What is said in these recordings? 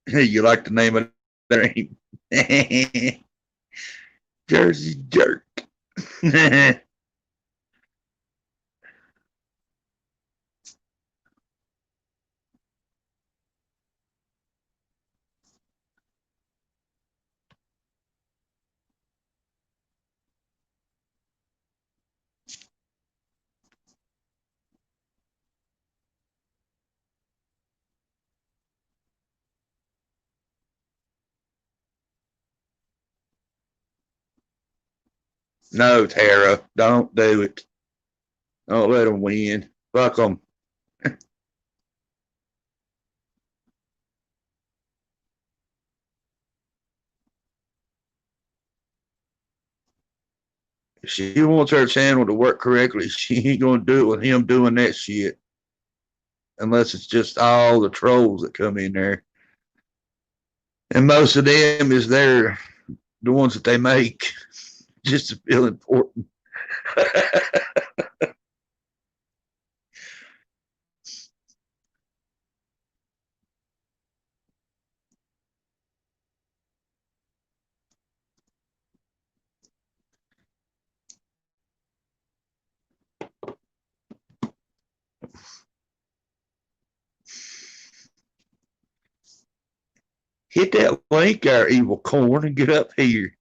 You like the name of that? Jersey Jerk. No, Tara, don't do it. Don't let them win. Fuck them. If she wants her channel to work correctly, she ain't gonna do it with him doing that shit. Unless it's just all the trolls that come in there. And most of them is the ones that they make just to feel important. Hit that link there, evil corn, and get up here.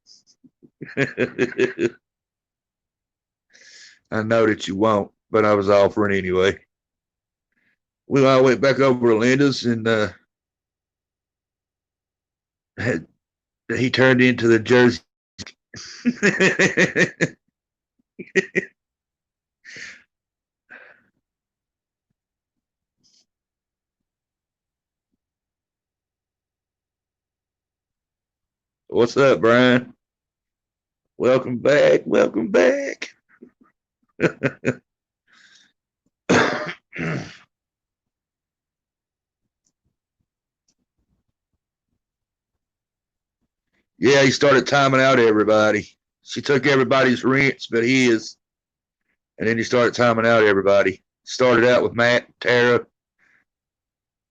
I know that you won't, but I was offering anyway. We all went back over to Linda's, and he turned into the Jersey. What's up, Brian? Welcome back. Welcome back. Yeah, he started timing out everybody. She took everybody's rents but his, and then he started timing out everybody. Started out with Matt, Tara.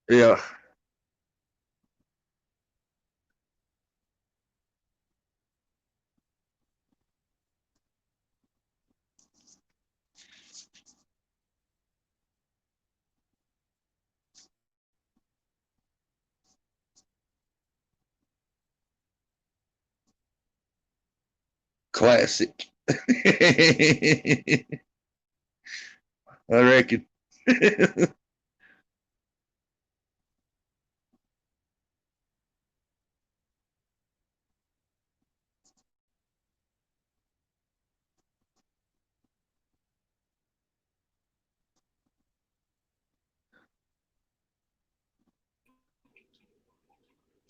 Yeah. Classic. I reckon.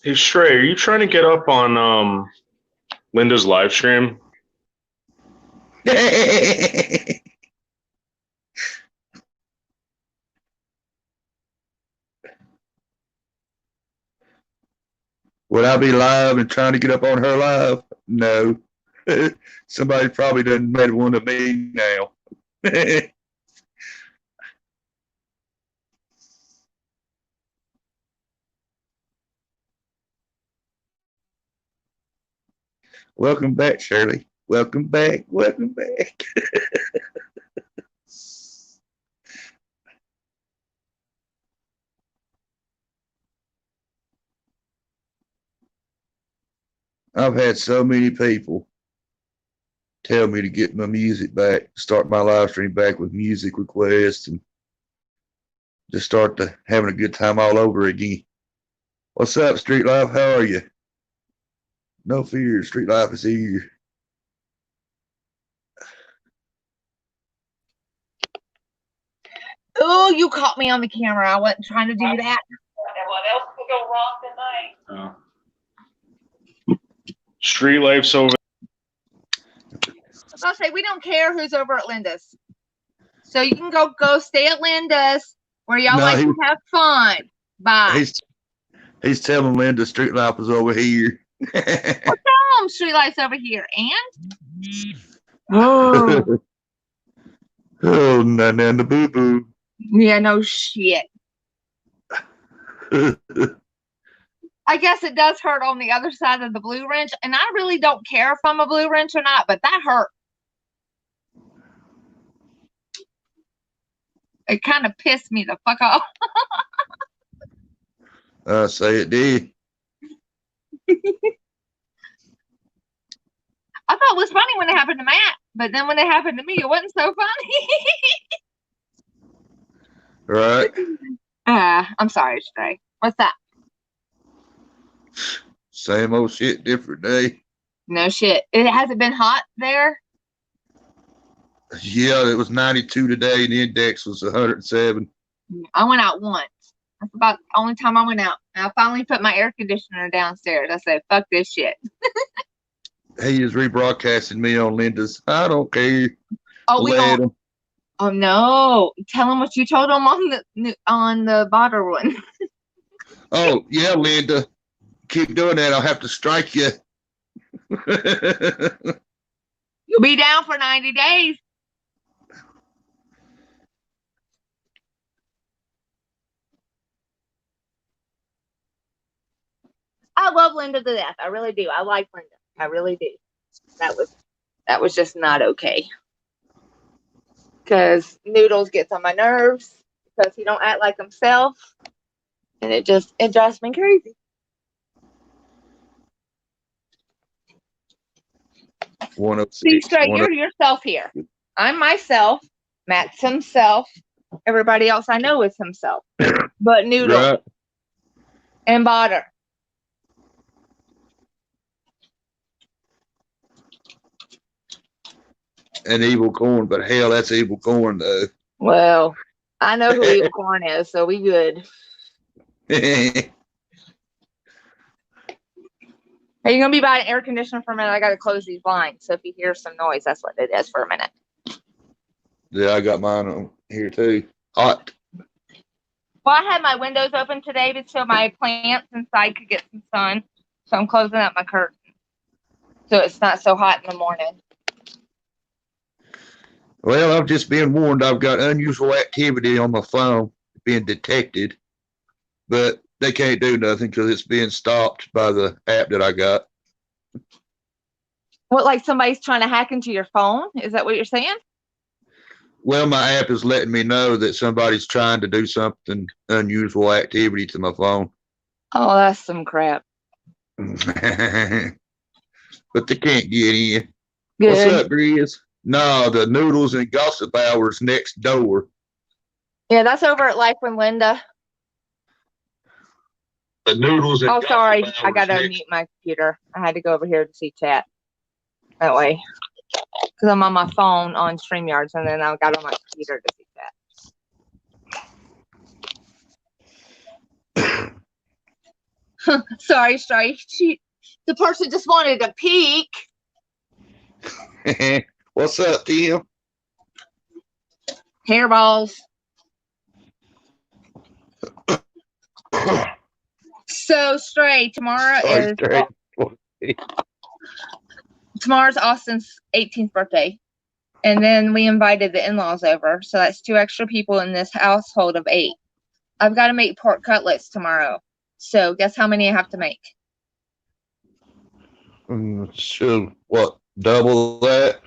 Hey, Stray, are you trying to get up on Linda's live stream? Would I be live and trying to get up on her live? No. Somebody probably done made one of me now. Welcome back, Shirley. Welcome back. Welcome back. I've had so many people tell me to get my music back, start my live stream back with music requests, and just start having a good time all over again. What's up, Street Life? How are you? No fear, Street Life is here. Oh, you caught me on the camera. I wasn't trying to do that. What else could go wrong tonight? Street Life's over. I'll say we don't care who's over at Linda's. So you can go stay at Linda's where y'all like to have fun. Bye. He's telling Linda Street Life is over here. Well, tell them Street Life's over here. And? Oh. Oh, na na boo boo. Yeah, no shit. I guess it does hurt on the other side of the blue wrench, and I really don't care if I'm a blue wrench or not, but that hurt. It kind of pissed me the fuck off. I say it did. I thought it was funny when it happened to Matt, but then when it happened to me, it wasn't so funny. Right. I'm sorry, Stray. What's that? Same old shit, different day. No shit. It hasn't been hot there. Yeah, it was 92 today, and the index was 107. I went out once. That's about the only time I went out. And I finally put my air conditioner downstairs. I said, fuck this shit. He is rebroadcasting me on Linda's. I don't care. Oh, we Let don't. him. Oh no! Tell him what you told him on the bottle one. Oh, yeah, Linda. Keep doing that. I'll have to strike you. You'll be down for 90 days. I love Linda to death. I really do. I like Linda. I really do. That was just not okay. Because Noodles gets on my nerves because he don't act like himself, and it drives me crazy. See, straight, you're yourself here. I'm myself. Matt's himself. Everybody else I know is himself. But Noodle Right. and Butter. And evil corn, but hell, that's evil corn, though. Well, I know who Evil Corn is, so we good. Are you gonna be buying air conditioner for a minute? I gotta close these blinds, so if you hear some noise, that's what it is for a minute. Yeah, I got mine on here too. Hot. Well, I had my windows open today so my plants inside could get some sun. So I'm closing up my curtain so it's not so hot in the morning. Well, I've just been warned I've got unusual activity on my phone being detected, but they can't do nothing because it's being stopped by the app that I got. What, like somebody's trying to hack into your phone? Is that what you're saying? Well, my app is letting me know that somebody's trying to do something unusual activity to my phone. Oh, that's some crap. But they can't get in. Good. What's up, Grizz? No, the Noodles and Gossip Hours next door. Yeah, that's over at Life with Linda. The Noodles and Oh, sorry. Gossip I Hours gotta next- unmute my computer. I had to go over here to see chat. That way. Because I'm on my phone on StreamYards, and then I got on my computer to see chat. Sorry, Stray. The person just wanted a peek. What's up, Tim? Hairballs. So, Stray, tomorrow's Austin's 18th birthday. And then we invited the in-laws over. So that's 2 extra people in this household of 8. I've got to make pork cutlets tomorrow. So guess how many I have to make? So, what, double that?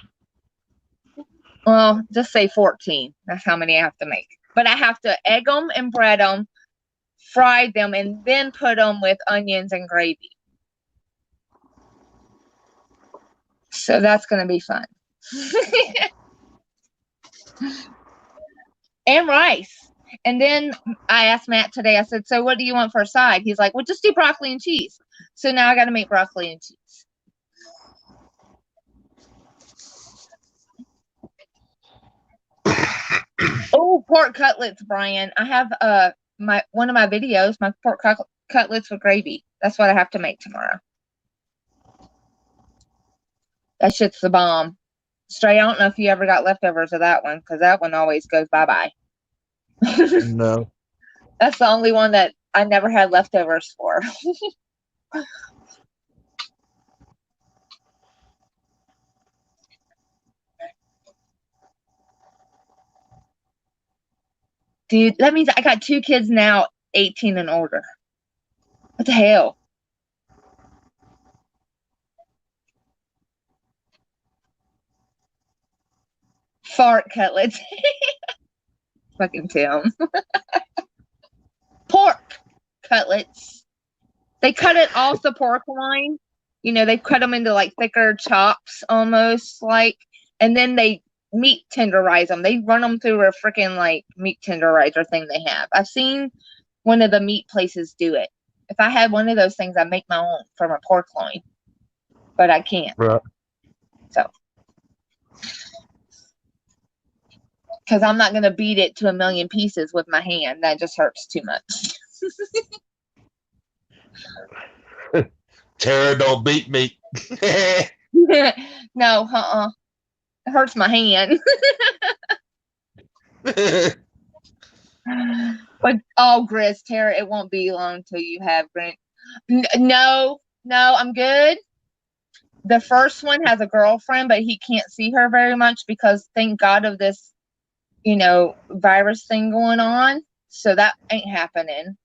Well, just say 14. That's how many I have to make. But I have to egg them and bread them, fry them, and then put them with onions and gravy. So that's going to be fun. And rice. And then I asked Matt today, I said, so what do you want for a side? He's like, well, just do broccoli and cheese. So now I got to make broccoli and cheese. Oh, pork cutlets, Brian. I have one of my videos, my pork cutlets with gravy. That's what I have to make tomorrow. That shit's the bomb. Stray, I don't know if you ever got leftovers of that one, because that one always goes bye-bye. No. That's the only one that I never had leftovers for. Dude, that means I got 2 kids now, 18 and older. What the hell? Fart cutlets. Fucking Tim. Pork cutlets. They cut it off the pork loin. You know, they cut them into like thicker chops almost like, and then they meat tenderize them. They run them through a freaking like meat tenderizer thing they have. I've seen one of the meat places do it. If I had one of those things, I'd make my own from a pork loin, but I can't. Right. So, because I'm not going to beat it to a million pieces with my hand. That just hurts too much. Tara, don't beat me. No, it hurts my hand. But oh, Grizz, Tara, it won't be long till you have Grant. No, I'm good. The first one has a girlfriend, but he can't see her very much because thank God of this, you know, virus thing going on. So that ain't happening.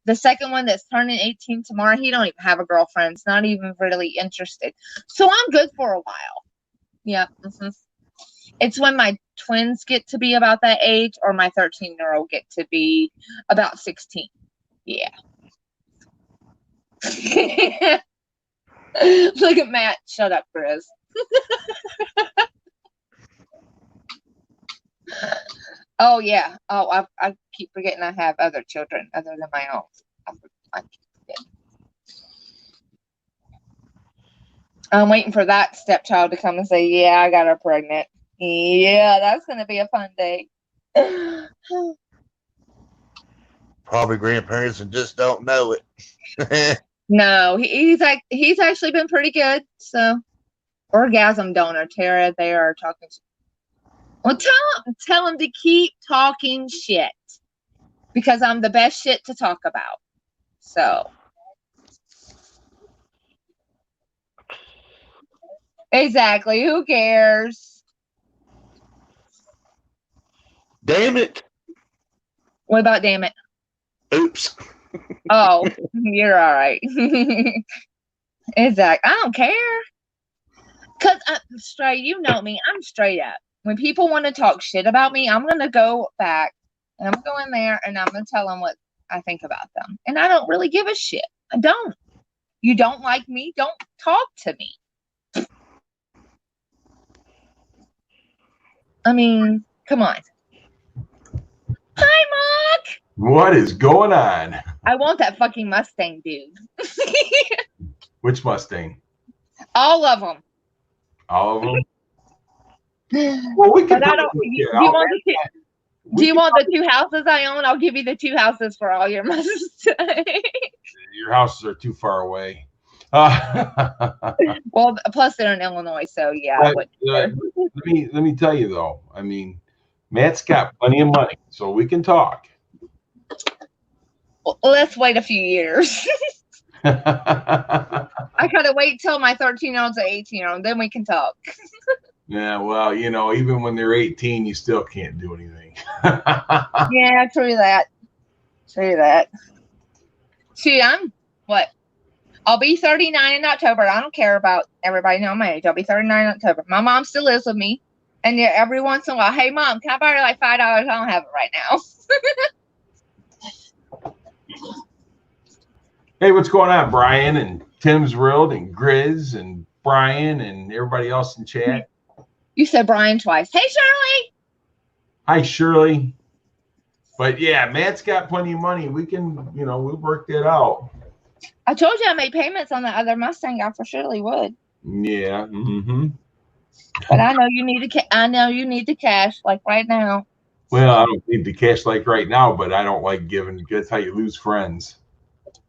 The second one that's turning 18 tomorrow, he don't even have a girlfriend. It's not even really interested. So I'm good for a while. Yeah. It's when my twins get to be about that age or my 13-year-old get to be about 16. Yeah. Look at Matt. Shut up, Chris. Oh, yeah. Oh, I keep forgetting I have other children other than my own. I keep forgetting. I'm waiting for that stepchild to come and say, yeah, I got her pregnant. Yeah, that's going to be a fun day. Probably grandparents and just don't know it. No, he's actually been pretty good. So, orgasm donor, Tara, they are talking. Well, tell him to keep talking shit because I'm the best shit to talk about. So, exactly. Who cares? Damn it. What about damn it? Oops. Oh, you're all right. Exactly. I don't care. Because I'm straight. You know me. I'm straight up. When people want to talk shit about me, I'm going to go back and I'm going to go in there and I'm going to tell them what I think about them. And I don't really give a shit. I don't. You don't like me? Don't talk to me. I mean, come on. Hi, Mark. What is going on? I want that fucking Mustang, dude. Which Mustang? All of them. All of them? Well, we can. But I don't. Do you want the 2 houses I own? I'll give you the 2 houses for all your Mustangs. Your houses are too far away. Well, plus they're in Illinois, so yeah. Let me tell you though. I mean, Matt's got plenty of money, so we can talk. Well, let's wait a few years. I gotta wait till my 13-year-old's an 18-year-old, then we can talk. Yeah, well, you know, even when they're 18, you still can't do anything. Yeah, true that. True that. See, I'll be 39 in October. I don't care about everybody knowing my age. I'll be 39 in October. My mom still lives with me. And yeah, every once in a while, hey, Mom, can I borrow like $5? I don't have it right now. Hey, what's going on, Brian and Tim's World and Grizz and Brian and everybody else in chat? You said Brian twice. Hey, Shirley. Hi, Shirley. But yeah, Matt's got plenty of money. We can, you know, we'll work that out. I told you I made payments on the other Mustang. I for surely would. Yeah. Mm-hmm. But I know you need the cash like right now. Well, I don't need the cash like right now, but I don't like giving. That's how you lose friends.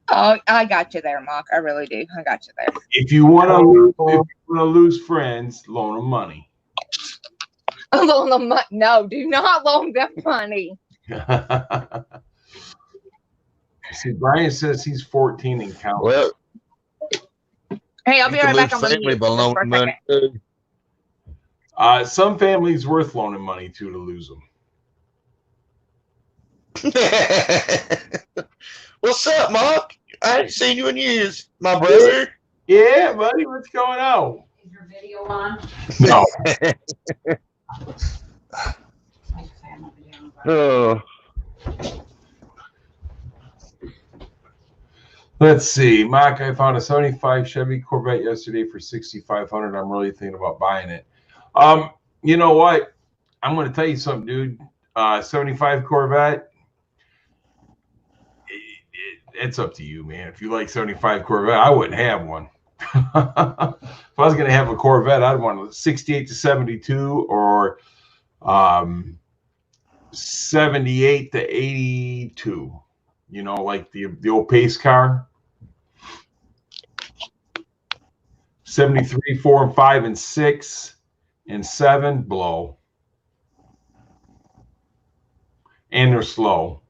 Oh, I got you there, Mark. I really do. I got you there. If you want to lose friends, loan them money. Loan them money? No, do not loan them money. See, Brian says he's 14 and counting. Well, hey, I'll be right back. I'm family by loaning money too. Some families worth loaning money to lose them. What's up, Mark? I ain't seen you in years, my brother. Yeah, buddy, what's going on? Is your video on? No. Oh, Let's see, Mark. I found a '75 Chevy Corvette yesterday for $6,500. I'm really thinking about buying it. You know what? I'm going to tell you something, dude. 75 Corvette. It's up to you, man. If you like 75 Corvette, I wouldn't have one. If I was going to have a Corvette, I'd want a 68 to 72 or 78 to 82. You know, like the old pace car. 73, 4, and 5, and 6, and 7 blow. And they're slow.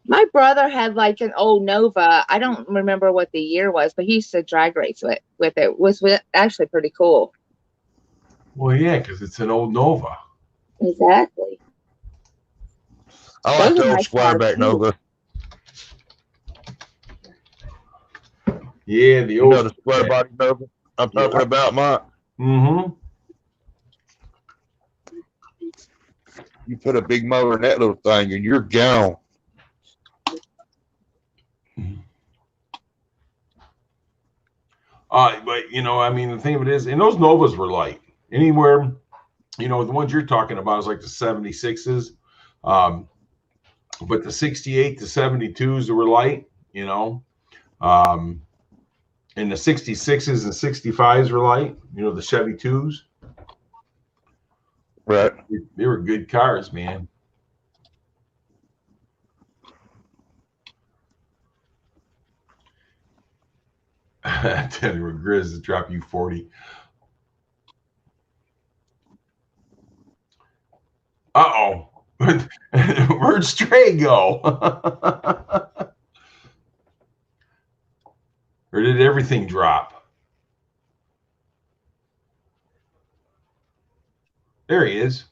My brother had like an old Nova. I don't remember what the year was, but he used to drag race with it. It was actually pretty cool. Well, yeah, because it's an old Nova. Exactly. I like Those the are old nice Squireback cars, Nova. Yeah, the You old. know the square body Nova I'm talking about, Mark? Mm-hmm. You put a big motor in that little thing and you're gone. But you know, I mean, the thing of it is, and those Novas were light. Anywhere, you know, the ones you're talking about is like the 76s. But the 68 to 72s were light, you know. And the 66s and 65s were light, you know, the Chevy 2s. Right. They were good cars, man. I tell you what, Grizz to drop you 40. Uh-oh. Where'd Stray go? Or did everything drop? There he is.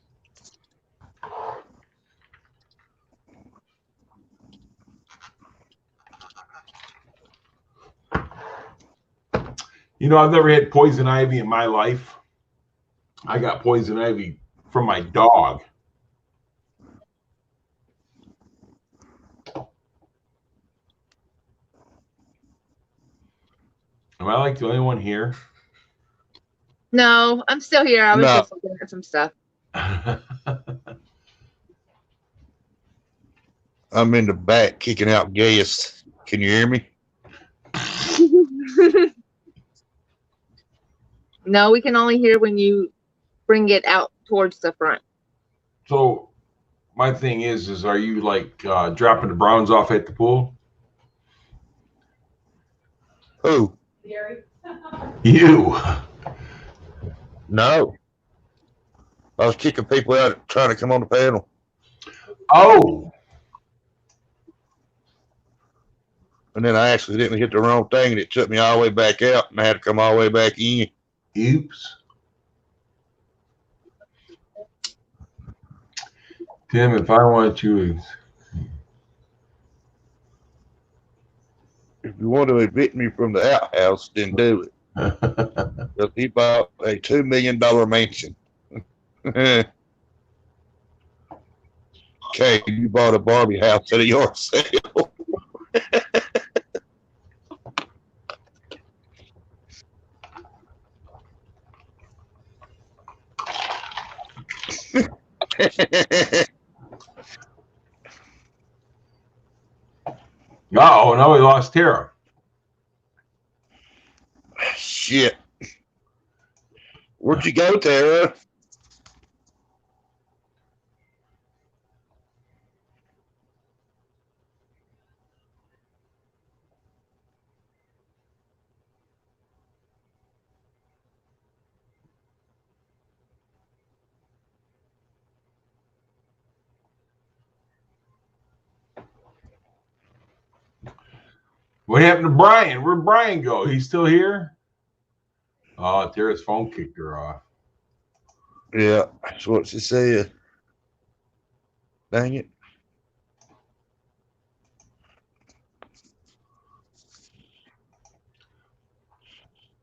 You know, I've never had poison ivy in my life. I got poison ivy from my dog. Am I like the only one here? No, I'm still here. I was No. just looking at some stuff. I'm in the back kicking out gas. Can you hear me? No, we can only hear when you bring it out towards the front. So my thing is are you like dropping the Browns off at the pool? Who? Gary? You. No. I was kicking people out trying to come on the panel. Oh. And then I accidentally hit the wrong thing and it took me all the way back out and I had to come all the way back in. Oops. Tim, if I want to. If you want to evict me from the outhouse, then do it. Because he bought a $2 million mansion. Okay, you bought a Barbie house at a yard sale. Oh, no, we lost Tara. Shit. Where'd you go, Tara? What happened to Brian? Where'd Brian go? He's still here? Oh, Tara's phone kicked her off. Yeah, that's what she said. Dang it.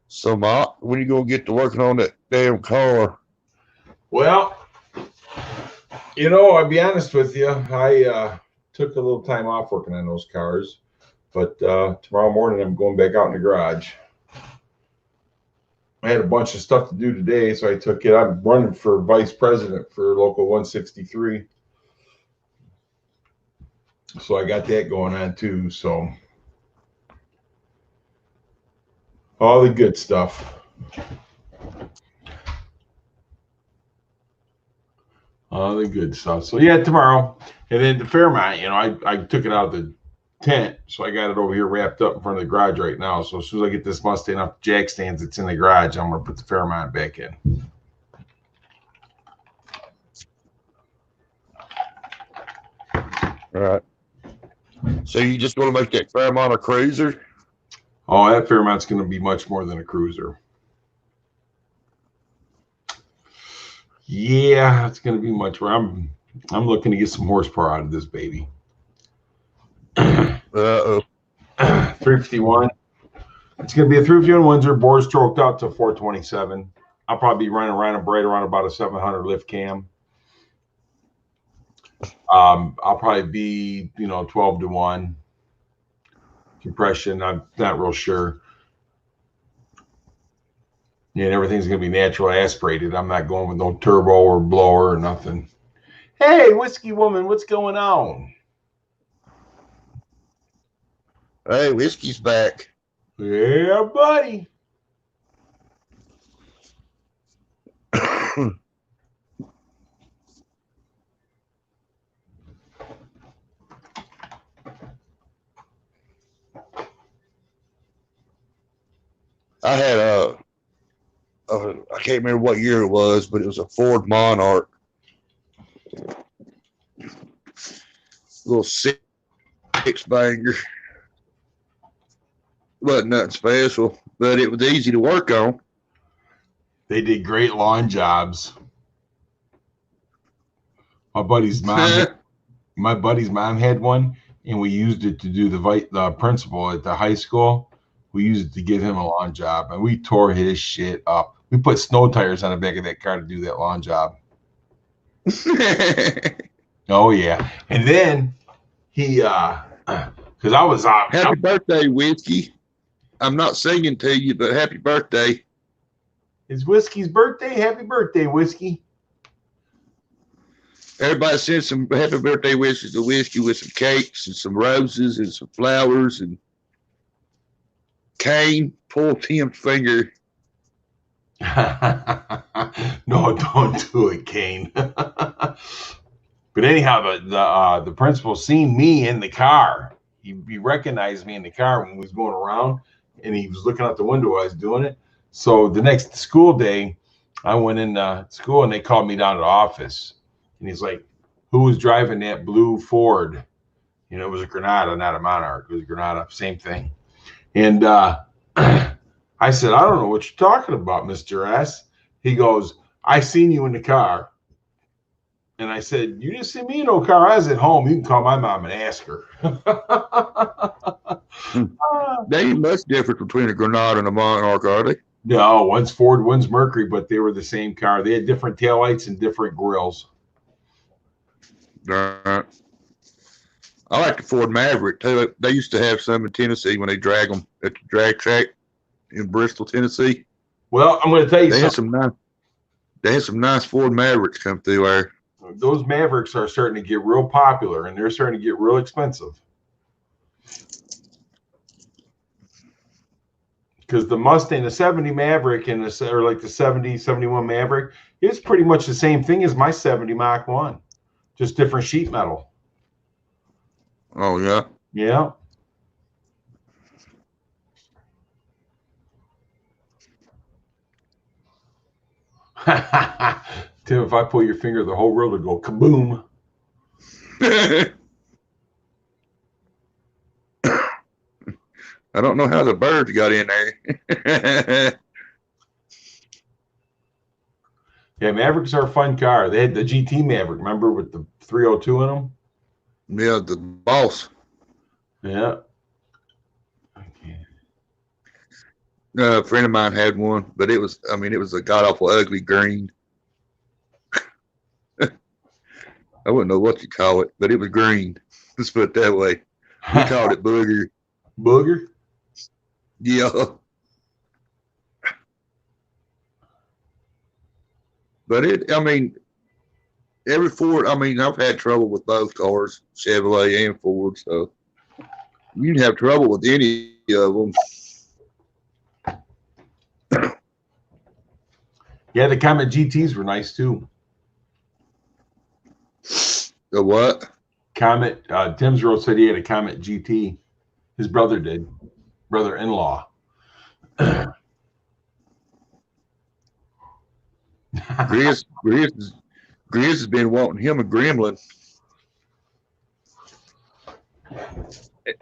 So, Mark, when you gonna get to working on that damn car? Well, you know, I'll be honest with you. I took a little time off working on those cars, but tomorrow morning I'm going back out in the garage. I had a bunch of stuff to do today, so I took it. I'm running for vice president for local 163. So I got that going on too. So all the good stuff. All the good stuff. So yeah, tomorrow. And then the Fairmont, you know, I took it out of the tent, so I got it over here wrapped up in front of the garage right now. So as soon as I get this Mustang off the jack stands that's in the garage, I'm gonna put the Fairmont back in. All right. So you just want to make that Fairmont a cruiser? Oh, that Fairmont's gonna be much more than a cruiser. Yeah, it's gonna be much more. I'm looking to get some horsepower out of this baby. 351. It's going to be a 351 Windsor, bore stroked out to 427. I'll probably be running around right around about a 700 lift cam. I'll probably be, 12 to 1 compression. I'm not real sure. Yeah, and everything's going to be natural aspirated. I'm not going with no turbo or blower or nothing. Hey, whiskey woman, what's going on? Hey, whiskey's back. Yeah, buddy. I had I can't remember what year it was, but it was a Ford Monarch. Little six banger. Wasn't nothing special, but it was easy to work on. They did great lawn jobs. My buddy's mom had one, and we used it to do the principal at the high school. We used it to give him a lawn job, and we tore his shit up. We put snow tires on the back of that car to do that lawn job. Oh yeah, and then he, because I was happy birthday, Whiskey. I'm not singing to you, but happy birthday. It's Whiskey's birthday. Happy birthday, Whiskey. Everybody send some happy birthday wishes to Whiskey with some cakes and some roses and some flowers and Kane, pull Tim's finger. No, don't do it, Kane. But anyhow, the principal seen me in the car. He recognized me in the car when we was going around, and he was looking out the window while I was doing it. So the next school day, I went in school, and they called me down to the office. And he's like, who was driving that blue Ford? It was a Granada, not a Monarch. It was a Granada, same thing. And I said, I don't know what you're talking about, Mr. S. He goes, I seen you in the car. And I said, you didn't see me in no car. I was at home. You can call my mom and ask her. There ain't much difference between a Granada and a Monarch, are they? No, one's Ford, one's Mercury, but they were the same car. They had different taillights and different grills. I like the Ford Maverick too. They used to have some in Tennessee when they drag them at the drag track in Bristol, Tennessee. Well, I'm going to tell you something. They had some nice Ford Mavericks come through there. Those Mavericks are starting to get real popular, and they're starting to get real expensive. Because the Mustang, the 70 Maverick, and the 70, 71 Maverick is pretty much the same thing as my 70 Mach 1. Just different sheet metal. Oh, yeah? Yeah. Tim, if I pull your finger, the whole world would go kaboom. I don't know how the birds got in there. Yeah, Mavericks are a fun car. They had the GT Maverick, remember, with the 302 in them? Yeah, the boss. Yeah. A friend of mine had one, but it was, I mean, it was a god awful ugly green. I wouldn't know what you call it, but it was green. Let's put it that way. We called it booger. Booger? Yeah. But it, I mean, every Ford, I mean, I've had trouble with both cars, Chevrolet and Ford, so you can have trouble with any of them. Yeah, the Comet GTs were nice too. The what? Comet, Tim's Road said he had a Comet GT. His brother did, brother-in-law. Grizz has been wanting him a Gremlin.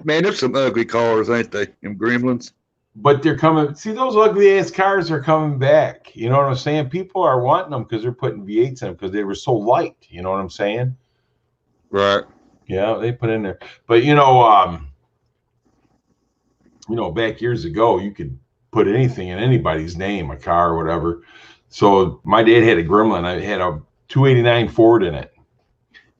Man, there's some ugly cars, ain't they? Them Gremlins. But they're coming. See, those ugly ass cars are coming back. You know what I'm saying? People are wanting them because they're putting V8s in them because they were so light. You know what I'm saying? Right. Yeah, they put in there. But back years ago, you could put anything in anybody's name, a car or whatever. So my dad had a Gremlin. I had a 289 Ford in it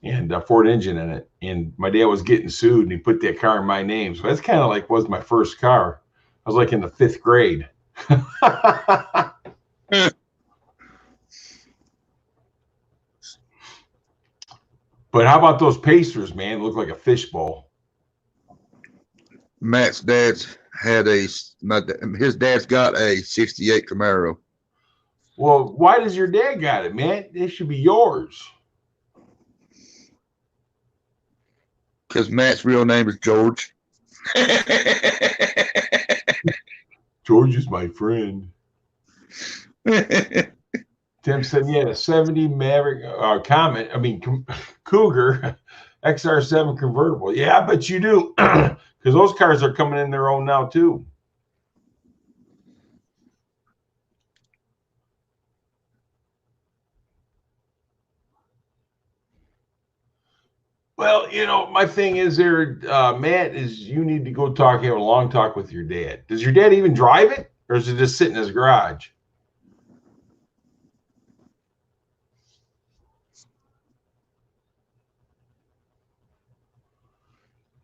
and a Ford engine in it. And my dad was getting sued and he put that car in my name. So that's kind of like was my first car. I was like in the 5th grade. But how about those Pacers, man? They look like a fishbowl. Matt's dad's had his dad's got a 68 Camaro. Well, why does your dad got it, man? It should be yours. Because Matt's real name is George. George is my friend. Tim said, yeah, 70 Maverick Cougar XR7 convertible. Yeah, I bet you do. Because those cars are coming in their own now, too. Well, my thing is there, Matt, is you need to go have a long talk with your dad. Does your dad even drive it? Or is it just sit in his garage?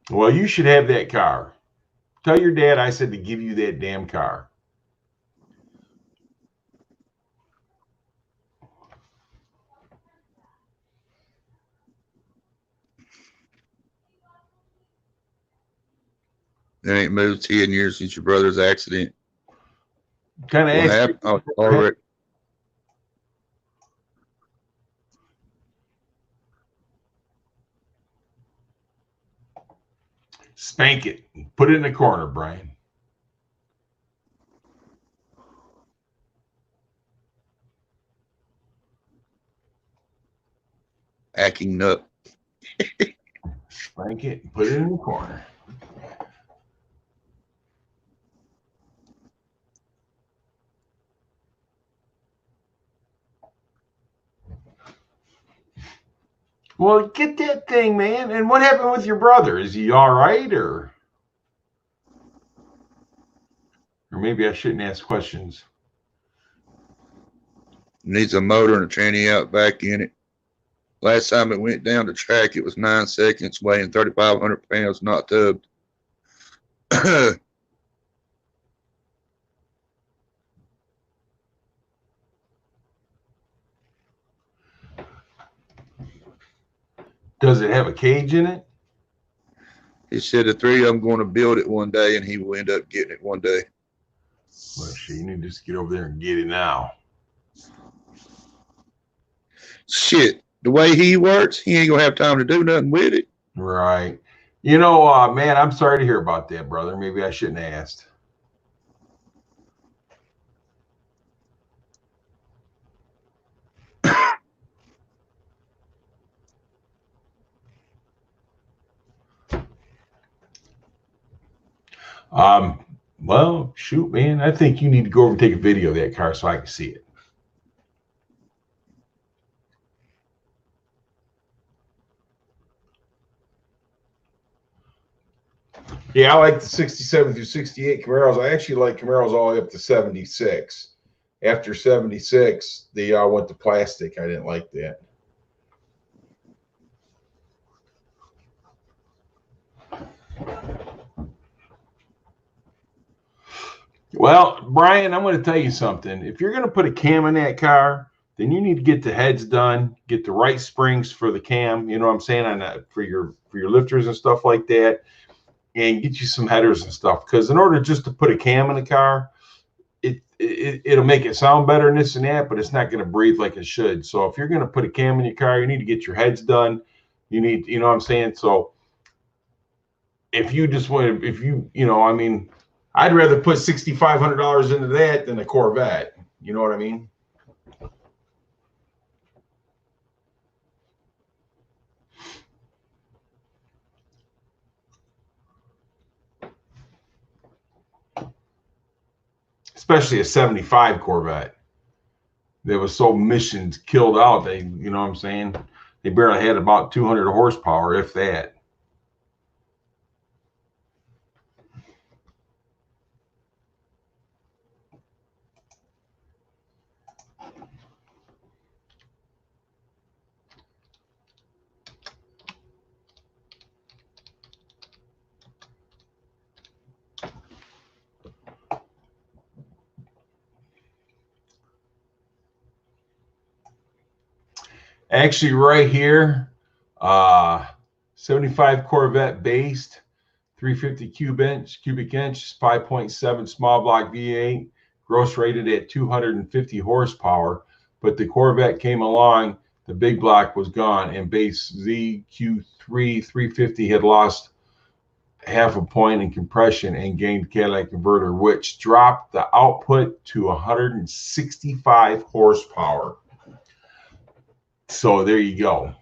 Well, you should have that car. Tell your dad I said to give you that damn car. It ain't moved 10 years since your brother's accident. Kind of What happened? Oh, already. Spank it. Put it in the corner, Brian. Acting up. Spank it and put it in the corner. Well, get that thing, man. And what happened with your brother? Is he all right, or maybe I shouldn't ask questions? Needs a motor and a tranny out back in it. Last time it went down the track, it was 9 seconds, weighing 3,500 pounds, not tubbed. Does it have a cage in it? He said the three of them going to build it one day, and he will end up getting it one day. Well, shit, you need to just get over there and get it now. Shit, the way he works, he ain't gonna have time to do nothing with it. Right. Man, I'm sorry to hear about that, brother. Maybe I shouldn't have asked. Well, shoot, man, I think you need to go over and take a video of that car so I can see it. Yeah, I like the 67 through 68 Camaros. I actually like Camaros all the way up to 76. After 76, they went to plastic. I didn't like that. Well, Brian, I'm going to tell you something. If you're going to put a cam in that car, then you need to get the heads done, get the right springs for the cam. You know what I'm saying, on that, for your lifters and stuff like that, and get you some headers and stuff. Because in order just to put a cam in the car, it'll make it sound better and this and that, but it's not going to breathe like it should. So if you're going to put a cam in your car, you need to get your heads done. You need, you know what I'm saying? So if you just want to, if you know, I mean, I'd rather put $6,500 into that than a Corvette. You know what I mean? Especially a 75 Corvette. They was so missions killed out. They, you know what I'm saying? They barely had about 200 horsepower, if that. Actually, right here, 75 Corvette based, 350 cubic inch, 5.7 small block V8, gross rated at 250 horsepower. But the Corvette came along, the big block was gone, and base ZQ3 350 had lost half a point in compression and gained catalytic converter, which dropped the output to 165 horsepower. So there you go.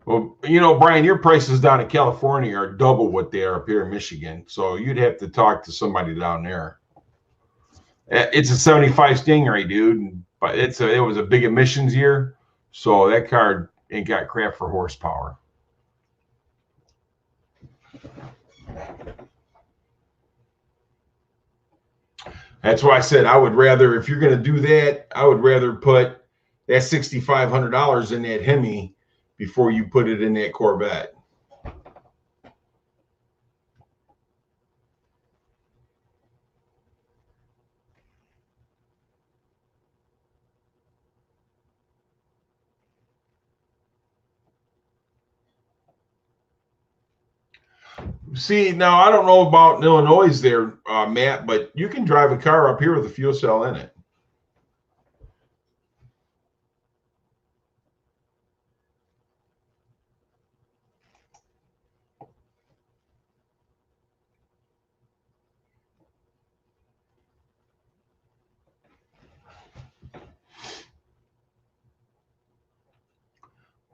Well, you know, Brian, your prices down in California are double what they are up here in Michigan. So you'd have to talk to somebody down there. It's a 75 Stingray, dude, but it was a big emissions year. So that car ain't got crap for horsepower. That's why I said I would rather, if you're going to do that, I would rather put that $6,500 in that Hemi before you put it in that Corvette. See, now I don't know about Illinois there, Matt, but you can drive a car up here with a fuel cell in it.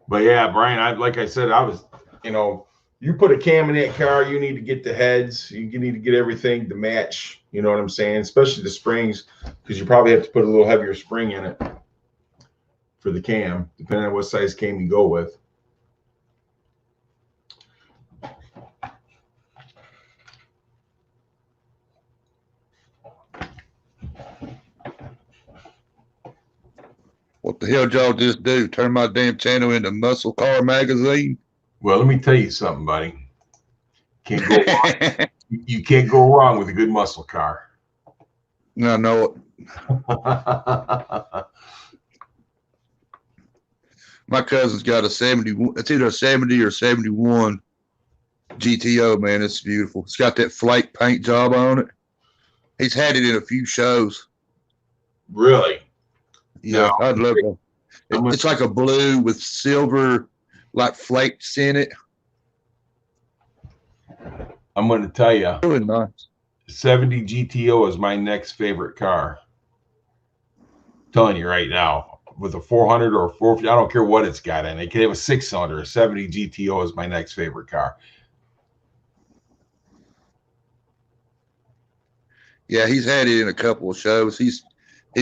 But yeah, Brian, like I said, you know, you put a cam in that car, you need to get the heads, you need to get everything to match, you know what I'm saying? Especially the springs, because you probably have to put a little heavier spring in it for the cam, depending on what size cam you go with. What the hell did y'all just do? Turn my damn channel into Muscle Car Magazine? Well, let me tell you something, buddy. Can't go wrong. You can't go wrong with a good muscle car. I know it. My cousin's got a 70. It's either a 70 or 71 GTO, man. It's beautiful. It's got that flake paint job on it. He's had it in a few shows. Really? Yeah, No. I'd love it. It's like a blue with silver, like flakes in it. I'm going to tell you, Really nice. 70 GTO is my next favorite car. I'm telling you right now, with a 400 or a 450, I don't care what it's got in it. It can have a 6-cylinder. A 70 GTO is my next favorite car. Yeah, he's had it in a couple of shows. He's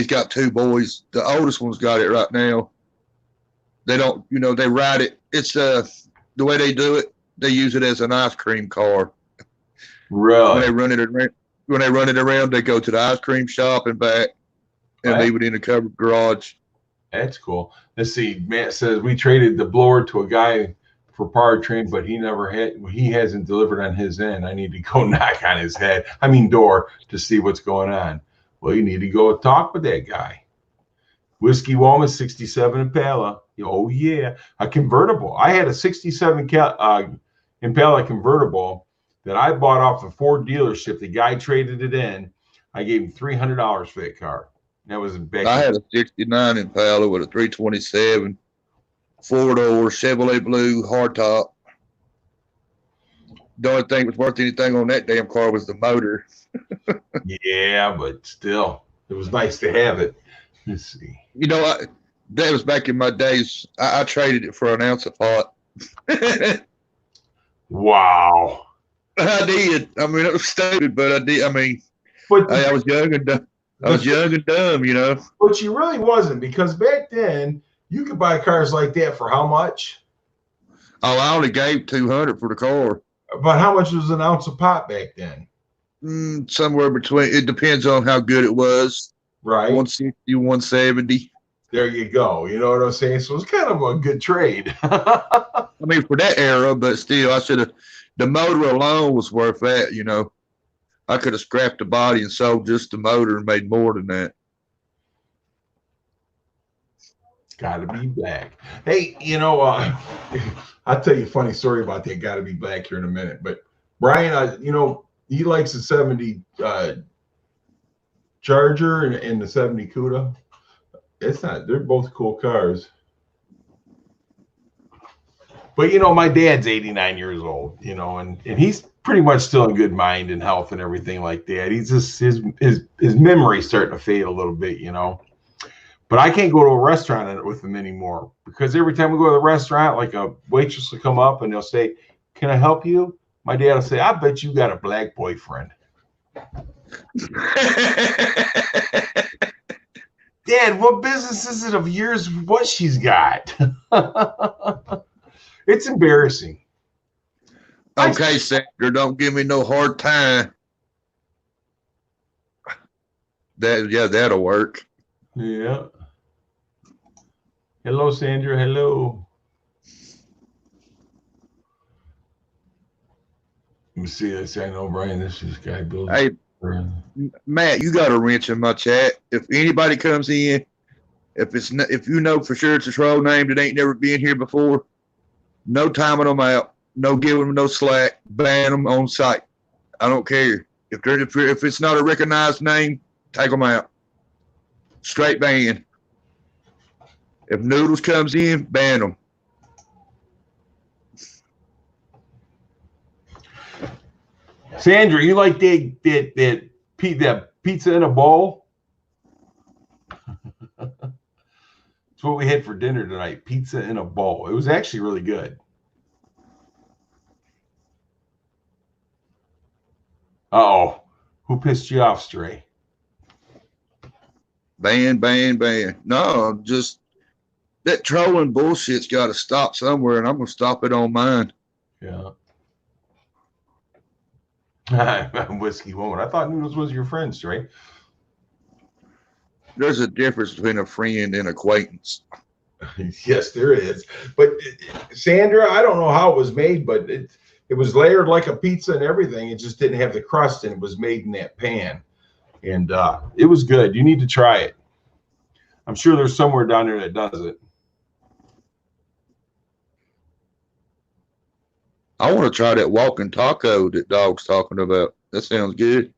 got 2 boys. The oldest one's got it right now. They don't, they ride it. It's the way they do it. They use it as an ice cream car. Really? When they run it around, they go to the ice cream shop and back, and leave it in the covered garage. That's cool. Let's see. Matt says we traded the blower to a guy for powertrain, but he hasn't delivered on his end. I need to go knock on his door to see what's going on. Well, you need to go talk with that guy. Whiskey Woman 67 Impala. Oh yeah, a convertible. I had a 67 Impala convertible that I bought off the Ford dealership. The guy traded it in. I gave him $300 for that car. That was back. I had a 69 Impala with a 327 4-door Chevrolet blue hardtop. The only thing that was worth anything on that damn car was the motor. Yeah, but still, it was nice to have it. Let's see. That was back in my days. I traded it for an ounce of pot. Wow. I did. I mean, it was stupid, but I did. I mean, I was young and dumb. But you really wasn't, because back then you could buy cars like that for how much? Oh, I only gave $200 for the car. But how much was an ounce of pot back then? Somewhere between. It depends on how good it was. Right. 160, 170. There you go. You know what I'm saying? So it's kind of a good trade. I mean, for that era, but still, I should have. The motor alone was worth that. I could have scrapped the body and sold just the motor and made more than that. Gotta be black. Hey, I'll tell you a funny story about that Gotta Be Black here in a minute. But Brian, he likes the 70 Charger and the 70 Cuda. They're both cool cars. But my dad's 89 years old, and he's pretty much still in good mind and health and everything like that. He's just his memory's starting to fade a little bit, But I can't go to a restaurant with him anymore, because every time we go to the restaurant, like a waitress will come up and they'll say, "Can I help you?" My dad will say, "I bet you got a black boyfriend." Dad, what business is it of yours what she's got? It's embarrassing. Okay, Sandra, don't give me no hard time. That'll work. Yeah. Hello, Sandra. Hello. Let me see this. I know, Brian. This is guy building. Hey, Matt, you got a wrench in my chat. If anybody comes in, if you know for sure it's a troll name that ain't never been here before, no timing them out, no giving them no slack, ban them on site. I don't care if it's not a recognized name, take them out. Straight ban. If Noodles comes in, ban them. Sandra, you like that pizza in a bowl? That's what we had for dinner tonight. Pizza in a bowl. It was actually really good. Uh-oh. Who pissed you off, Stray? Ban. No, just that trolling bullshit's got to stop somewhere, and I'm going to stop it on mine. Yeah. Whiskey Woman. I thought Noodles was your friend, Stray. There's a difference between a friend and acquaintance. Yes, there is. But Sandra, I don't know how it was made, but it was layered like a pizza and everything. It just didn't have the crust, and it was made in that pan. And it was good. You need to try it. I'm sure there's somewhere down there that does it. I want to try that walking taco that Dog's talking about. That sounds good.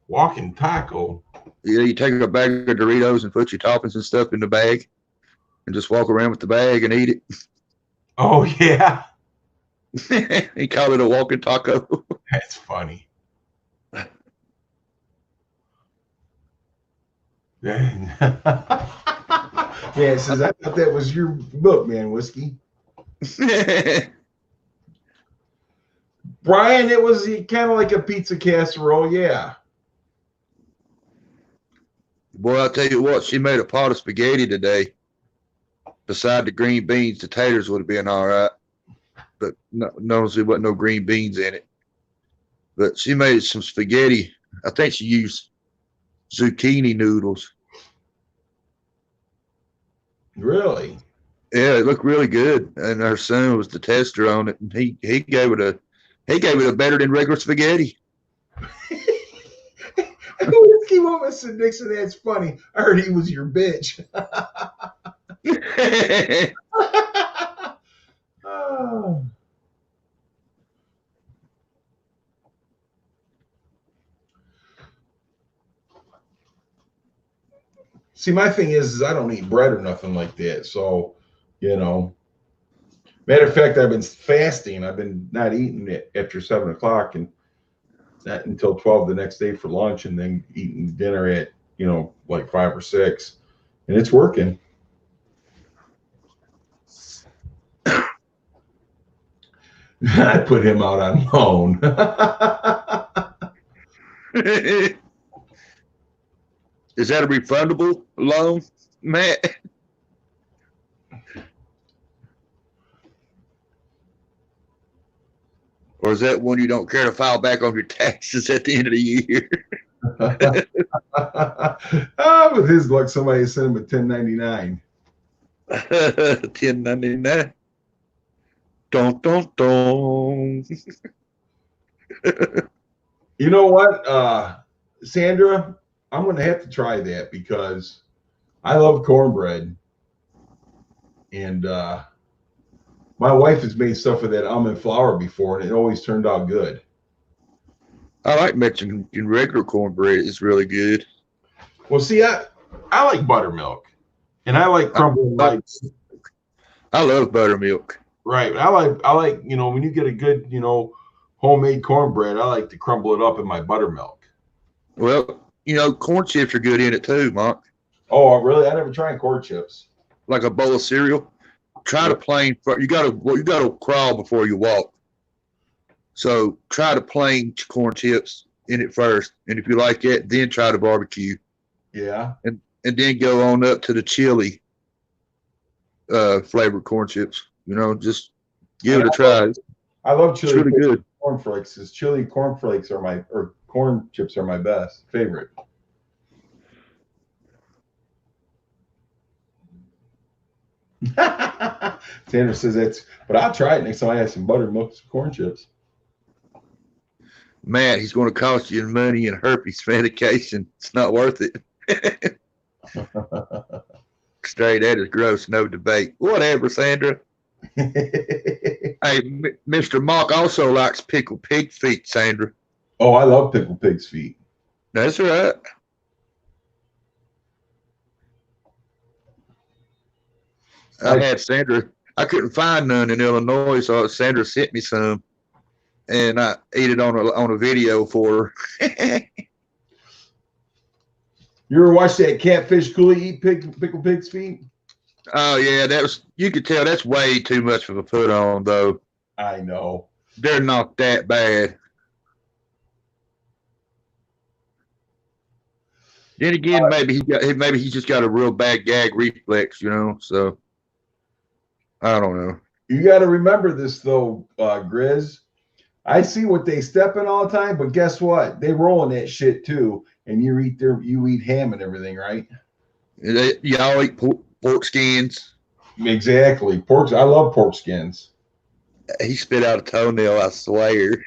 Walking taco? Yeah, you take a bag of Doritos and put your toppings and stuff in the bag and just walk around with the bag and eat it. Oh, yeah. He called it a walking taco. That's funny. Man, says, I thought that was your book, man, Whiskey. Brian, it was kind of like a pizza casserole, yeah. Boy, I'll tell you what, she made a pot of spaghetti today. Beside the green beans, the taters would have been all right. But no, there wasn't no green beans in it. But she made some spaghetti. I think she used zucchini noodles. Really? Yeah, it looked really good. And her son was the tester on it, and he gave it a better than regular spaghetti. Whiskey Woman said, Nixon, that's funny. I heard he was your bitch. Oh. See, my thing is I don't eat bread or nothing like that. So, matter of fact, I've been fasting. I've been not eating it after 7 o'clock and not until 12 the next day for lunch, and then eating dinner at, like 5 or 6. And it's working. I put him out on loan. Is that a refundable loan, Matt? Or is that one you don't care to file back on your taxes at the end of the year? With his luck, somebody sent him a 1099. 1099. Don't. You know what, Sandra? I'm going to have to try that because I love cornbread. And my wife has made stuff with that almond flour before, and it always turned out good. I like Mexican regular cornbread. It's really good. Well, see, I like buttermilk, and I like crumbled eggs. I love buttermilk. Right. I like, when you get a good, homemade cornbread, I like to crumble it up in my buttermilk. Well, corn chips are good in it too, Mark. Oh, really? I never tried corn chips. Like a bowl of cereal. Try the plain. You gotta crawl before you walk. So try the plain corn chips in it first, and if you like it, then try the barbecue. Yeah. And then go on up to the chili flavored corn chips. Just give it a try. I love chili. It's really good. Cornflakes. Chili cornflakes or corn chips are my best favorite. Sandra says but I'll try it next time I have some buttermilk corn chips. Man, he's going to cost you money and herpes medication. It's not worth it. Straight, that is gross. No debate. Whatever, Sandra. Hey, Mr. Mock also likes pickled pig feet, Sandra. Oh, I love pickled pig's feet. That's right. I had Sandra. I couldn't find none in Illinois, so Sandra sent me some, and I ate it on a video for her. You ever watch that catfish Cooley eat pickled pig's feet? Oh yeah, you could tell that's way too much of a put on though. I know. They're not that bad. Then again, maybe he's just got a real bad gag reflex, so I don't know. You got to remember this though, Grizz. I see what they step in all the time, but guess what? They roll in that shit too, and you eat ham and everything, right? Y'all eat pork skins. Exactly, I love pork skins. He spit out a toenail, I swear.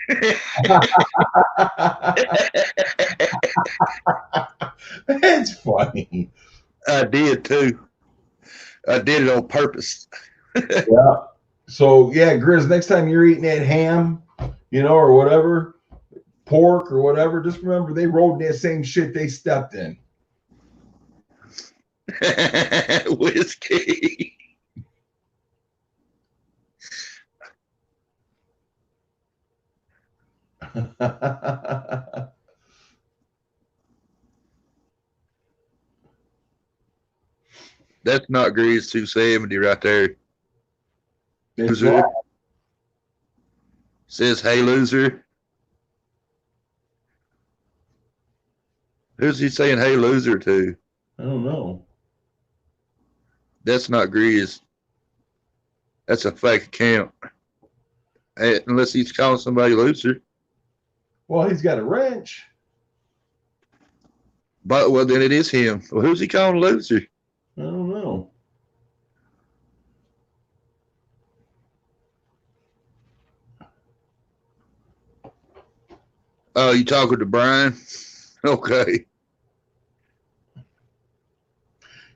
That's funny. I did too. I did it on purpose. Yeah. So yeah, Grizz, next time you're eating that ham, or whatever, pork or whatever, just remember they rolled in that same shit they stepped in. Whiskey. That's not Grease 270 right there. Loser. Says, hey, loser. Who's he saying, hey, loser to? I don't know. That's not Grizz. That's a fake account. Unless he's calling somebody loser. Well, he's got a wrench. But well, then it is him. Well, who's he calling loser? I don't know. Oh, you talking to Brian? Okay.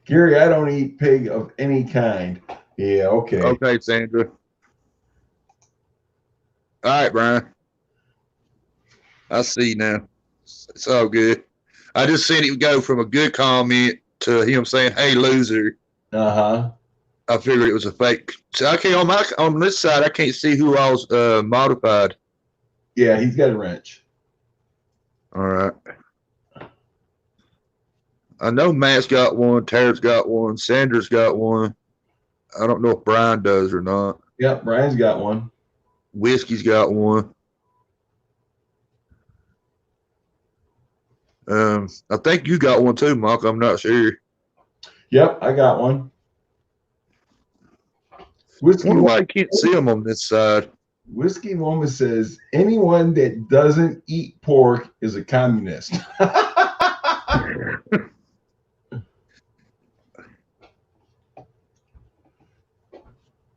Gary, I don't eat pig of any kind. Yeah, okay. Okay, Sandra. All right, Brian. I see now. It's all good. I just seen it go from a good comment to him saying, "Hey, loser." Uh-huh. I figured it was a fake. So I can't on this side. I can't see who all's modified. Yeah, he's got a wrench. All right. I know Matt's got one. Tara's got one. Sandra's got one. I don't know if Brian does or not. Yep, Brian's got one. Whiskey's got one. I think you got one too, Mark. I'm not sure. Yep, I got one. Whiskey Wonder why I can't see them on this side. Whiskey Woman says anyone that doesn't eat pork is a communist.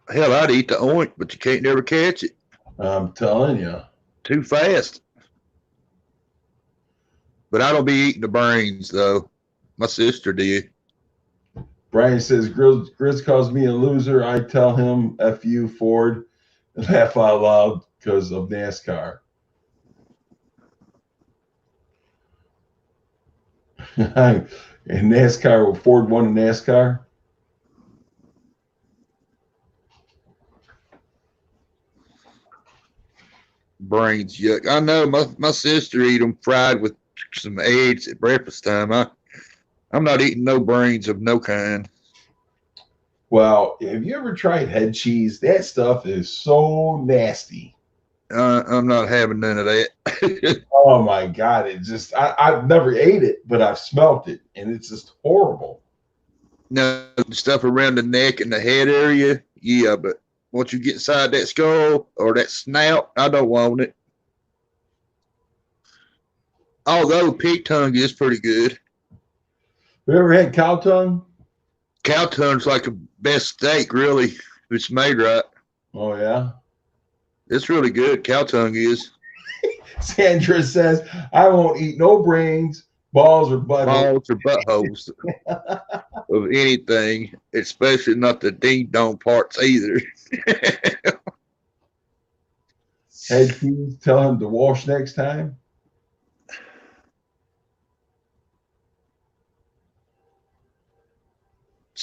Hell, I'd eat the oink, but you can't never catch it. I'm telling you. Too fast. But I don't be eating the brains, though. My sister did. Brian says, Grizz calls me a loser. I tell him, F you, Ford, and laugh out loud because of NASCAR. And NASCAR, Ford won in NASCAR. Brains, yuck. I know my sister eat them fried with some eggs at breakfast time. I'm not eating no brains of no kind. Well, have you ever tried head cheese? That stuff is so nasty. I'm not having none of that. Oh my God. It just, I've never ate it, but I've smelt it and it's just horrible. No, the stuff around the neck and the head area, yeah, but once you get inside that skull or that snout, I don't want it. Although pig tongue is pretty good. Have you ever had cow tongue? Cow tongue's like the best steak, really, if it's made right. Oh, yeah. It's really good. Cow tongue is. Sandra says, I won't eat no brains, balls, or buttholes. Balls or buttholes of anything, especially not the ding dong parts either. Head cheese, tell him to wash next time.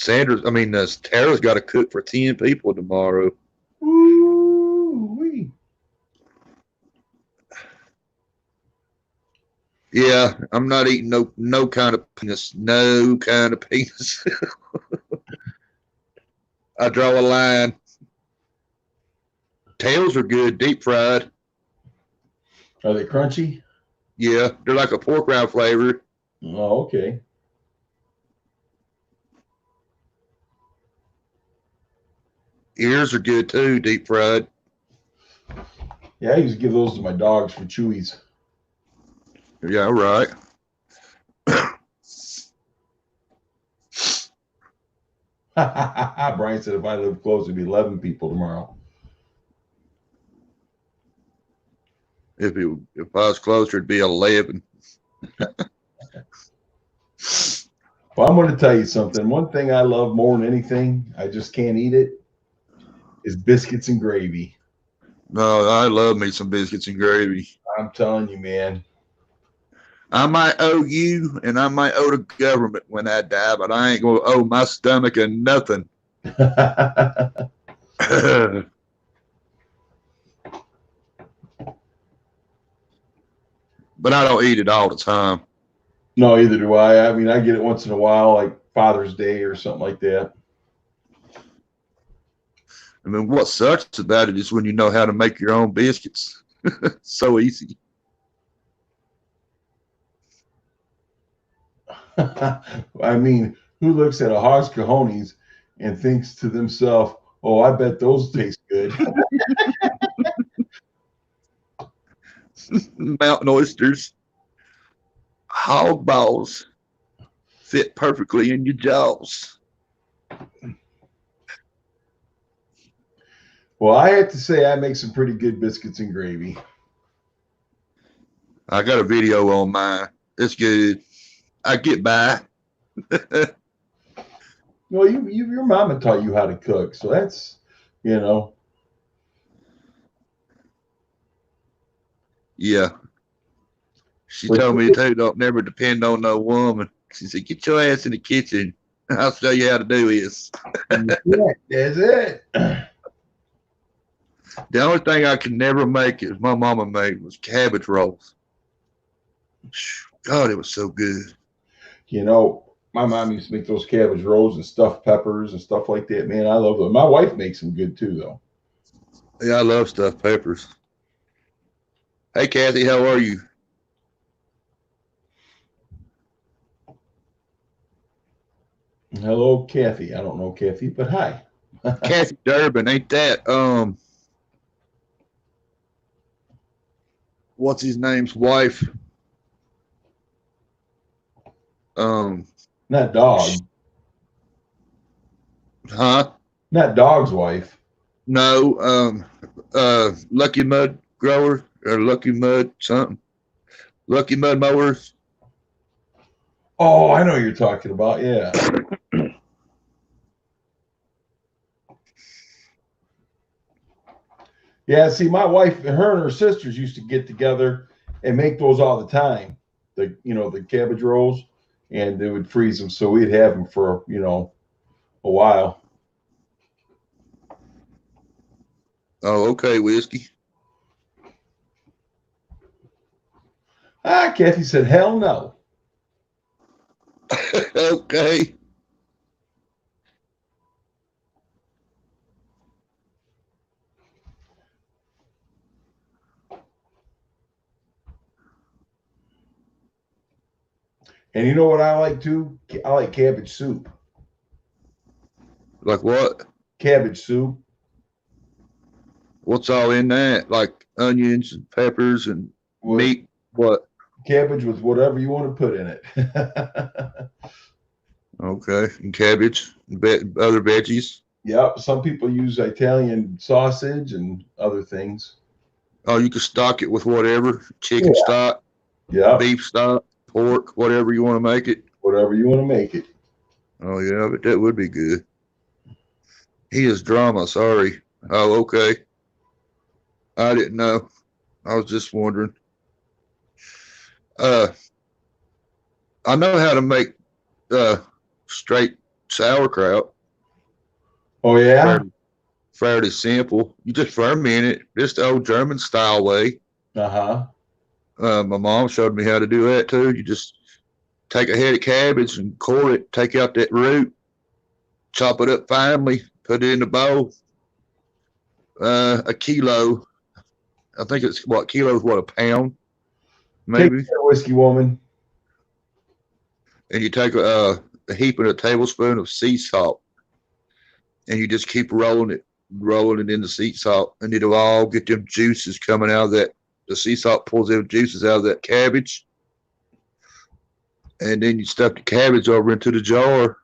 Tara's got to cook for 10 people tomorrow. Ooh-wee. Yeah, I'm not eating no kind of penis. No kind of penis. I draw a line. Tails are good, deep fried. Are they crunchy? Yeah, they're like a pork rind flavor. Oh, okay. Ears are good too, deep fried. Yeah, I used to give those to my dogs for chewies. Yeah, right. Brian said if I live close, it'd be 11 people tomorrow. If I was closer, it'd be 11. Well, I'm going to tell you something. One thing I love more than anything, I just can't eat it, is biscuits and gravy. No, I love me some biscuits and gravy. I'm telling you, man. I might owe you and I might owe the government when I die, but I ain't going to owe my stomach and nothing. But I don't eat it all the time. No, either do I. I mean, I get it once in a while, like Father's Day or something like that. I mean, what sucks about it is when you know how to make your own biscuits. So easy. I mean, who looks at a hog's cojones and thinks to themselves, "Oh, I bet those taste good." Mountain oysters, hog balls fit perfectly in your jaws. Well, I have to say, I make some pretty good biscuits and gravy. I got a video on mine. It's good. I get by. Well, your mama taught you how to cook, so that's, you know. Yeah. She But told me to don't never depend on no woman. She said, get your ass in the kitchen. I'll show you how to do this. yeah, that's it. The only thing I could never make is my mama made was cabbage rolls. God, it was so good. You know, my mom used to make those cabbage rolls and stuffed peppers and stuff like that. Man, I love them. My wife makes them good too, though. Yeah, I love stuffed peppers. Hey, Kathy, how are you? Hello, Kathy. I don't know Kathy, but hi. Kathy Durbin, ain't that what's his name's wife? Not dog. Huh? Not dog's wife. No, Lucky Mud Grower or Lucky Mud something. Lucky Mud Mowers. Oh, I know what you're talking about. Yeah. Yeah, see, my wife, her and her sisters used to get together and make those all the time. The cabbage rolls, and they would freeze them, so we'd have them for a while. Oh, okay, whiskey. Kathy said, "Hell no." Okay. And you know what I like too? I like cabbage soup. Like what? Cabbage soup. What's all in that? Like onions and peppers and meat. What? Cabbage with whatever you want to put in it. Okay, and cabbage, other veggies. Yep. Some people use Italian sausage and other things. Oh, you can stock it with whatever. Chicken stock, beef stock, pork, whatever you want to make it. Whatever you want to make it. Oh, yeah, but that would be good. He is drama, sorry. Oh, okay. I didn't know. I was just wondering. I know how to make straight sauerkraut. Oh, yeah? Fairly simple. You just ferment it, just the old German style way. Uh-huh. My mom showed me how to do that too. You just take a head of cabbage and core it, take out that root, chop it up finely, put it in the bowl. A kilo. I think it's kilo is a pound, maybe. Take care, whiskey woman. And you take a heap and a tablespoon of sea salt, and you just keep rolling it in the sea salt, and it'll all get them juices coming out of that. The sea salt pulls them juices out of that cabbage, and then you stuff the cabbage over into the jar,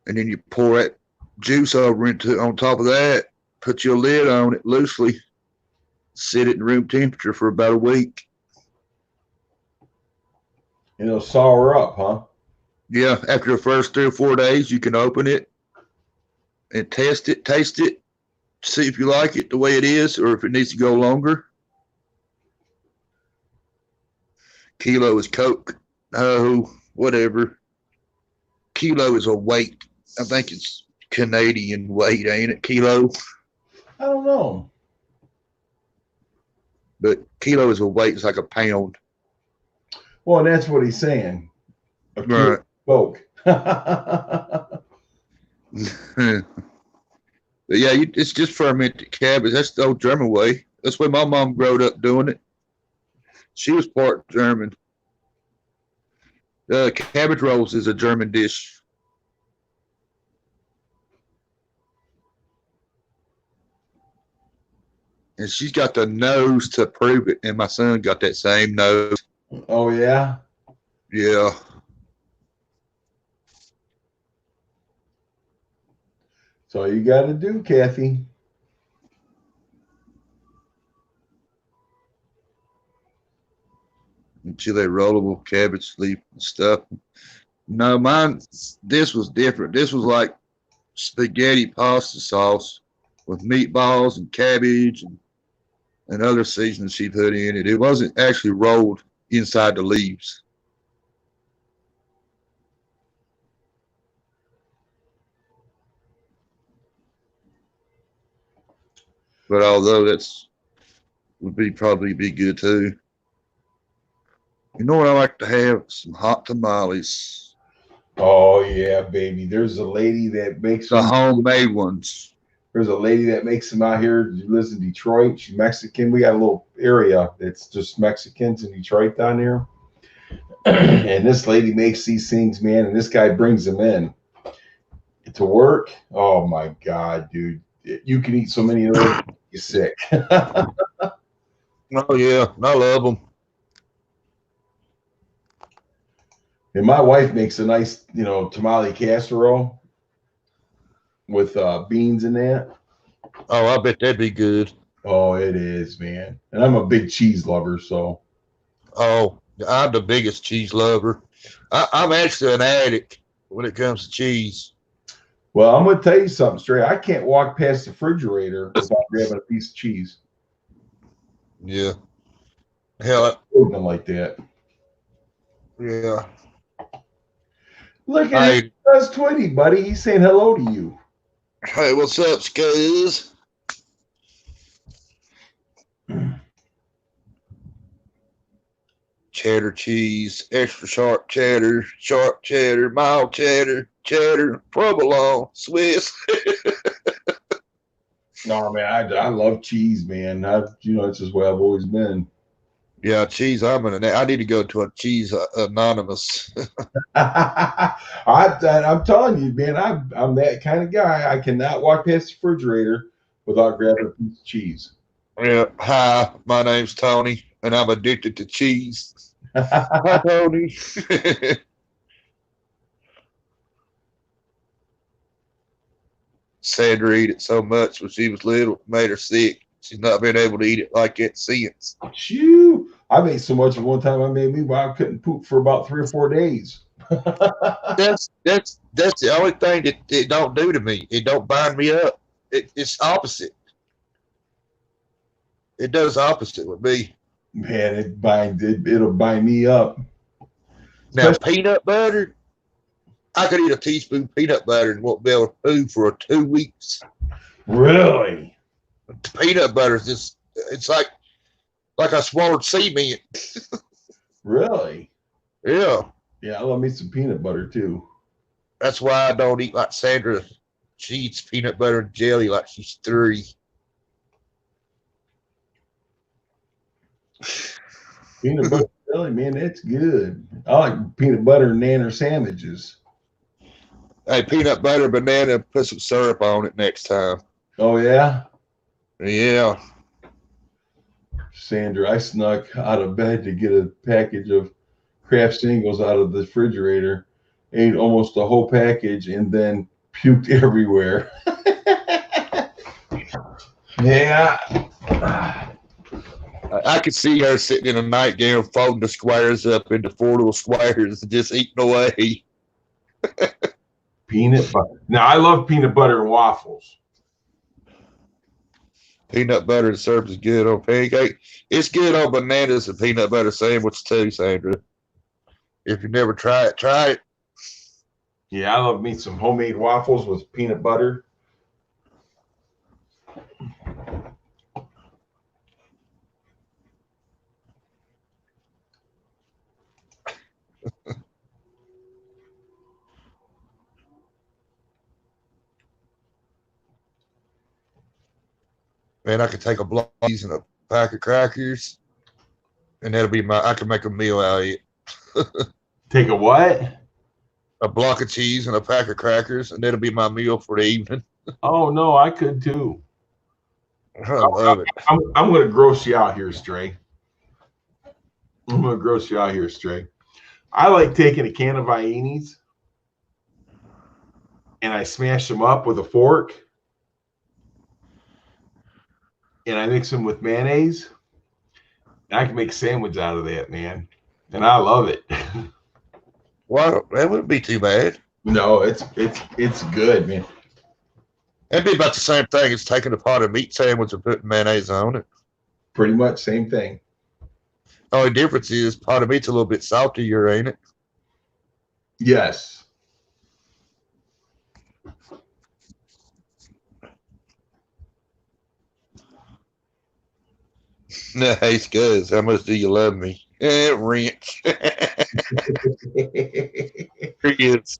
and then you pour that juice over on top of that. Put your lid on it loosely. Sit it in room temperature for about a week. And it'll sour up, huh? Yeah, after the first 3 or 4 days, you can open it and taste it, see if you like it the way it is or if it needs to go longer. Kilo is Coke. Oh, whatever. Kilo is a weight. I think it's Canadian weight, ain't it? Kilo. I don't know. But kilo is a weight. It's like a pound. Well, and that's what he's saying. Right. Coke. But yeah, it's just fermented cabbage. That's the old German way. That's the way my mom growed up doing it. She was part German. Cabbage Rolls is a German dish. And she's got the nose to prove it. And my son got that same nose. Oh, yeah? Yeah. That's all you got to do, Kathy. And chili rollable cabbage leaf and stuff. No, mine, this was different. This was like spaghetti pasta sauce with meatballs and cabbage and other seasonings she put in it. It wasn't actually rolled inside the leaves. But although that's would be probably be good too. You know what I like to have? Some hot tamales. Oh, yeah, baby. There's a lady that makes The homemade ones. There's a lady that makes them out here. She lives in Detroit. She's Mexican. We got a little area that's just Mexicans in Detroit down here. And this lady makes these things, man. And this guy brings them in to work. Oh, my God, dude. You can eat so many of those, you're sick. Oh, yeah. I love them. And my wife makes a nice, tamale casserole with beans in that. Oh, I bet that'd be good. Oh, it is, man. And I'm a big cheese lover, so. Oh, I'm the biggest cheese lover. I'm actually an addict when it comes to cheese. Well, I'm going to tell you something straight. I can't walk past the refrigerator without grabbing a piece of cheese. Yeah. Hell, Something like that. yeah. Look at him. That's Twitty, buddy. He's saying hello to you. Hey, what's up, Scuzz? Cheddar cheese, extra sharp cheddar, mild cheddar, provolone, Swiss. No, man, I love cheese, man. It's just where I've always been. Yeah, cheese. I need to go to a cheese anonymous. I'm telling you, man, I'm that kind of guy. I cannot walk past the refrigerator without grabbing a piece of cheese. Yeah. Hi, my name's Tony, and I'm addicted to cheese. Hi, Tony. Sandra eat it so much when she was little, it made her sick. She's not been able to eat it like that since. Shoo! I made so much at one time I made me where I couldn't poop for about 3 or 4 days. That's the only thing that it don't do to me. It don't bind me up. It's opposite. It does opposite with me. Man, it'll bind me up. Now peanut butter, I could eat a teaspoon of peanut butter and won't be able to poo for 2 weeks. Really? Peanut butter is just, it's like I swallowed cement. Really? Yeah. Yeah, I love me some peanut butter too. That's why I don't eat like Sandra. She eats peanut butter and jelly like she's 3. Peanut butter jelly, man, that's good. I like peanut butter and nanner sandwiches. Hey, peanut butter, banana, put some syrup on it next time. Oh, yeah? Yeah. Sandra, I snuck out of bed to get a package of Kraft Singles out of the refrigerator, ate almost the whole package, and then puked everywhere. Yeah. I could see her sitting in a nightgown, folding the squares up into 4 little squares and just eating away. Peanut butter. Now, I love peanut butter and waffles. Peanut butter and syrup is good on pancake. It's good on bananas and peanut butter sandwich too, Sandra. If you never try it, try it. Yeah, I love me some homemade waffles with peanut butter. Man, I could take a block of cheese and a pack of crackers, and that'll be I can make a meal out of it. Take a what? A block of cheese and a pack of crackers, and that'll be my meal for the evening. Oh no, I could too. I love it. I'm going to gross you out here, Stray. I'm going to gross you out here, Stray. I like taking a can of Viennes and I smash them up with a fork and I mix them with mayonnaise. And I can make a sandwich out of that, man. And I love it. Well, that wouldn't be too bad. No, it's good, man. That'd be about the same thing as taking a pot of meat sandwich and putting mayonnaise on it. Pretty much same thing. The only difference is pot of meat's a little bit saltier, ain't it? Yes. Nice, guys. How much do you love me? Ranch. Here he is.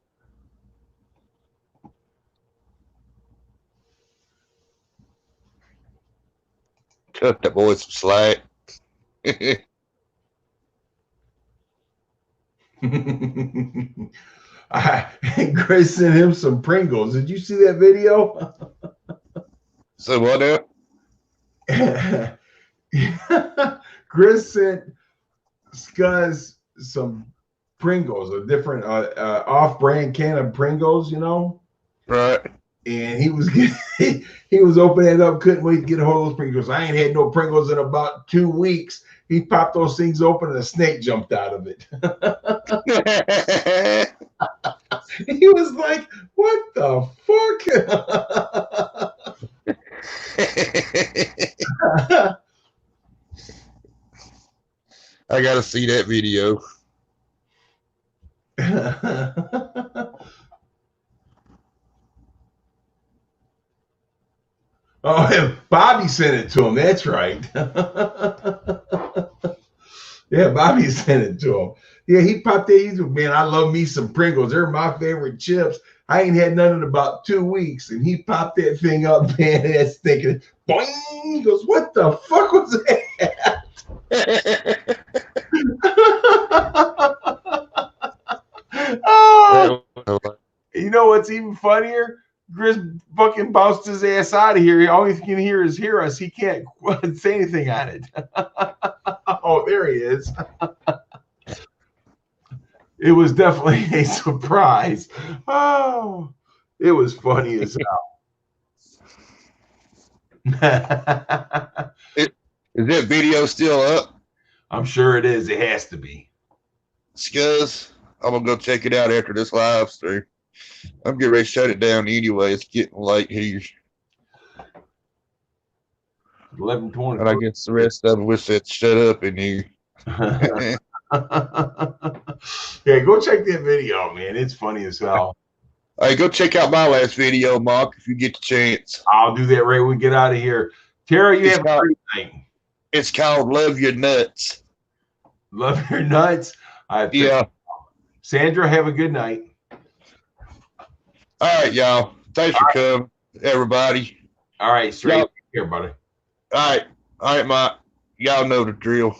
Cut that boy some slack. Chris sent him some Pringles. Did you see that video? So what now? Chris sent Scuzz some Pringles, a different off-brand can of Pringles, you know. Right. And he was he was opening it up, couldn't wait to get a hold of those Pringles. I ain't had no Pringles in about 2 weeks. He popped those things open and a snake jumped out of it. He was like, "What the fuck?" I gotta see that video. Oh, and Bobby sent it to him. That's right. Yeah, Bobby sent it to him. Yeah, he popped that. He's like, man, I love me some Pringles. They're my favorite chips. I ain't had none in about 2 weeks. And he popped that thing up, man. And that's thinking, boing. He goes, what the fuck was that? Oh, you know what's even funnier? Chris fucking bounced his ass out of here. All he can hear is hear us. He can't say anything on it. Oh, there he is. It was definitely a surprise. Oh, it was funny as hell. Is that video still up? I'm sure it is. It has to be. Scuzz, I'm gonna go check it out after this live stream. I'm getting ready to shut it down anyway. It's getting late here. 11:20. And I guess the rest of them wish they'd shut up in here. Yeah, go check that video, man. It's funny as hell. Hey, go check out my last video, Mark, if you get the chance. I'll do that right when we get out of here. Tara, you have a great night. It's called Love Your Nuts. Love your nuts. Yeah. Sandra, have a good night. All right, y'all. Thanks for coming, everybody. All right, straight here, buddy. All right, Mike. Y'all know the drill.